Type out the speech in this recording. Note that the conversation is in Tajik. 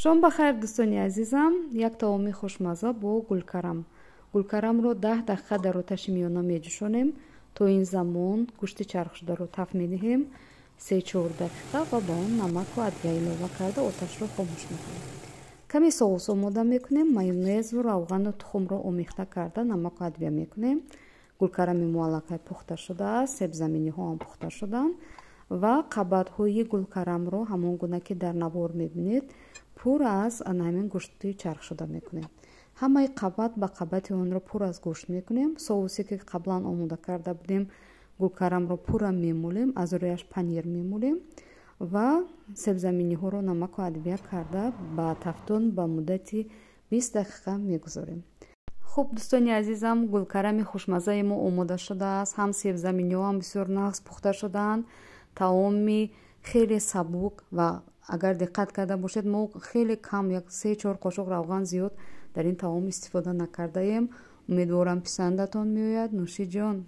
шом бахайр дӯстони азизам, як таоми хушмазза бо гулкарам. Гулкарамро 10 дақиқа дар оташи миёна меҷӯшонем. То ин замон гӯшти чархшударо таф медиҳем 3-4 дақиқа ва ба он намаку адвия илова карда оташро хомӯш мекунем. каме соус омода мекунем. майонезу равғану тухмро омехта карда намаку адвия мекунем. гулкарами муаллақай пухта шудааст, себзаминиҳо ҳам пухта шудаанд ва қабатҳои гулкарамро ҳамон гуна ки дар навор мебинед пур аз ҳамин гӯшти чархшуда мекунем. ҳамаи қабат ба қабати онро пур аз гӯшт мекунем. соусе ки қаблан омода карда будем гулкарамро пурра мемолем, аз рӯяш панир мемолем ва себзаминиҳоро намаку адвия карда ба тафтун ба муддати 20 дақиқа мегузорем. хуб дӯстони азизам, гулкарами хушмаззаи мо омода шудааст. ҳам себзаминиҳо ҳам бисёр нағз пухта шудаанд. таоми хеле сабук ва агар диққат карда бошед мо хеле кам, як 3-4 қошуқ равған зиёд дар ин таом истифода накардаем. умедворам писандатон меояд. нӯшиҷон.